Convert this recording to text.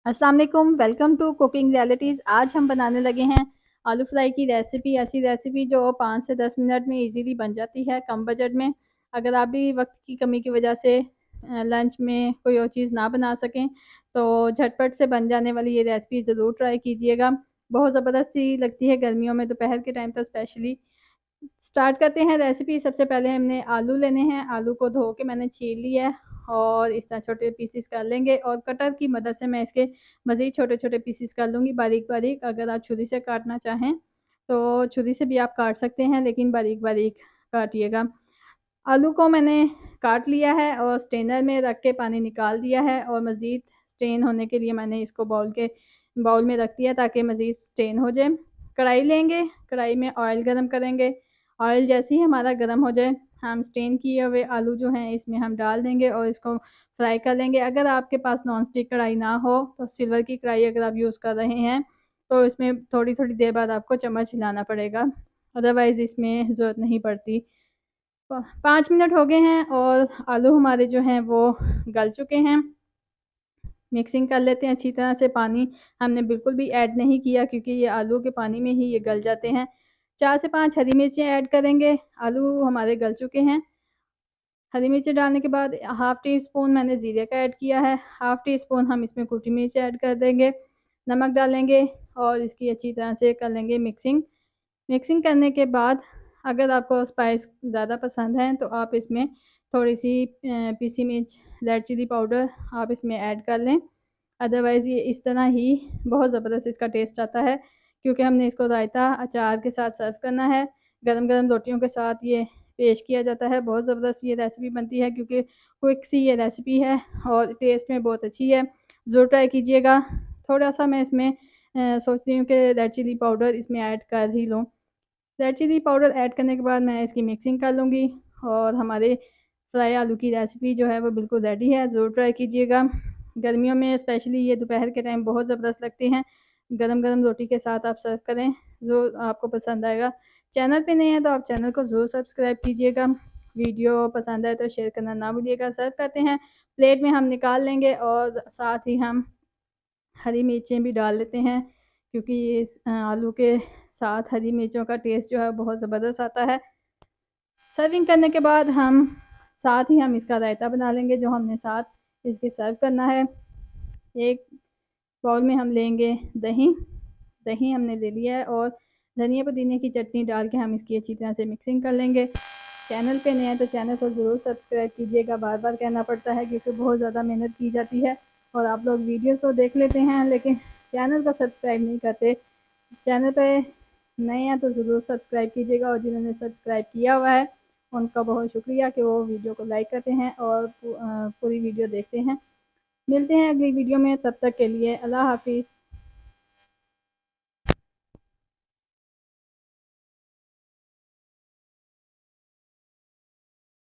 अस्सलाम वालेकुम, welcome to cooking realities. आज हम बनाने लगे हैं आलू फ्राई की रेसिपी। ऐसी रेसिपी जो 5 से 10 मिनट में इजीली बन जाती है कम बजट में। अगर आप भी वक्त की कमी की वजह से लंच में कोई और चीज़ ना बना सकें तो झटपट से बन जाने वाली ये रेसिपी ज़रूर ट्राई कीजिएगा। बहुत ज़बरदस्त सी लगती है गर्मियों में, दोपहर के टाइम तो स्पेशली। स्टार्ट करते हैं रेसिपी। सबसे पहले हमने आलू लेने हैं। आलू को धो के मैंने छील लिया है और इस तरह छोटे पीसेस कर लेंगे और कटर की मदद से मैं इसके मज़ीद छोटे-छोटे पीसेस कर लूँगी बारीक-बारीक। अगर आप छुरी से काटना चाहें तो छुरी से भी आप काट सकते हैं, लेकिन बारीक-बारीक काटिएगा। आलू को मैंने काट लिया है और स्ट्रेनर में रख के पानी निकाल दिया है और मज़ीद स्ट्रेन होने के लिए मैंने इसको बाउल में रख दिया ताकि मज़ीद स्ट्रेन हो जाए। कढ़ाई लेंगे, कढ़ाई में ऑयल गरम करेंगे। ऑयल जैसे ही हमारा गरम हो जाए, हम स्ट्रेन किए हुए आलू जो हैं इसमें हम डाल देंगे और इसको फ्राई कर लेंगे। अगर आपके पास नॉन स्टिक कढ़ाई ना हो तो सिल्वर की कढ़ाई अगर आप यूज़ कर रहे हैं तो इसमें थोड़ी-थोड़ी देर बाद आपको चम्मच हिलाना पड़ेगा, अदरवाइज़ इसमें ज़रूरत नहीं पड़ती। 5 मिनट हो गए हैं और आलू हमारे जो हैं वो गल चुके हैं। मिक्सिंग कर लेते हैं अच्छी तरह से। पानी हमने बिल्कुल भी ऐड नहीं किया क्योंकि ये आलू के पानी में ही ये गल जाते हैं। 4 से 5 हरी मिर्चें ऐड करेंगे। आलू हमारे गल चुके हैं। हरी मिर्ची डालने के बाद हाफ़ टी स्पून मैंने ज़ीरे का ऐड किया है, हाफ़ टी स्पून हम इसमें कुटी मिर्च ऐड कर देंगे, नमक डालेंगे और इसकी अच्छी तरह से कर लेंगे मिक्सिंग। मिक्सिंग करने के बाद अगर आपको स्पाइस ज़्यादा पसंद है तो आप इसमें थोड़ी-सी पीसी मिर्च, रेड चिली पाउडर आप इसमें ऐड कर लें। अदरवाइज़ ये इस तरह ही बहुत ज़बरदस्त इसका टेस्ट आता है क्योंकि हमने इसको रायता अचार के साथ सर्व करना है। गरम-गरम रोटियों के साथ ये पेश किया जाता है। बहुत ज़बरदस्त ये रेसिपी बनती है क्योंकि क्विक सी ये रेसिपी है और टेस्ट में बहुत अच्छी है। ज़रूर ट्राई कीजिएगा। थोड़ा-सा मैं इसमें सोच रही हूँ कि रेड चिली पाउडर इसमें ऐड कर ही लूँ। रेड चिली पाउडर ऐड करने के बाद मैं इसकी मिक्सिंग कर लूँगी और हमारे फ्राई आलू की रेसिपी जो है वो बिल्कुल रेडी है। ज़रूर ट्राई कीजिएगा। गर्मियों में स्पेशली ये दोपहर के टाइम बहुत ज़बरदस्त लगते हैं। गरम-गरम रोटी के साथ आप सर्व करें, ज़रूर आपको पसंद आएगा। चैनल पे नए हैं तो आप चैनल को ज़रूर सब्सक्राइब कीजिएगा। वीडियो पसंद आए तो शेयर करना ना भूलिएगा। सर्व करते हैं, प्लेट में हम निकाल लेंगे और साथ ही हम हरी मिर्चें भी डाल लेते हैं क्योंकि इस आलू के साथ हरी मिर्चों का टेस्ट जो है बहुत ज़बरदस्त आता है। सर्विंग करने के बाद साथ ही हम इसका रायता बना लेंगे जो हमने साथ इसके सर्व करना है। एक बाउल में हम लेंगे दही। दही हमने ले लिया है और धनिया पुदीने की चटनी डाल के हम इसकी अच्छी तरह से मिक्सिंग कर लेंगे। चैनल पे नए हैं तो चैनल को ज़रूर सब्सक्राइब कीजिएगा। बार-बार कहना पड़ता है क्योंकि बहुत ज़्यादा मेहनत की जाती है और आप लोग वीडियोज़ तो देख लेते हैं लेकिन चैनल को सब्सक्राइब नहीं करते। चैनल पे नए हैं तो ज़रूर सब्सक्राइब कीजिएगा और जिन्होंने सब्सक्राइब किया हुआ है उनका बहुत शुक्रिया कि वो वीडियो को लाइक करते हैं और पूरी वीडियो देखते हैं। मिलते हैं अगली वीडियो में, तब तक के लिए अल्लाह हाफ़िज़।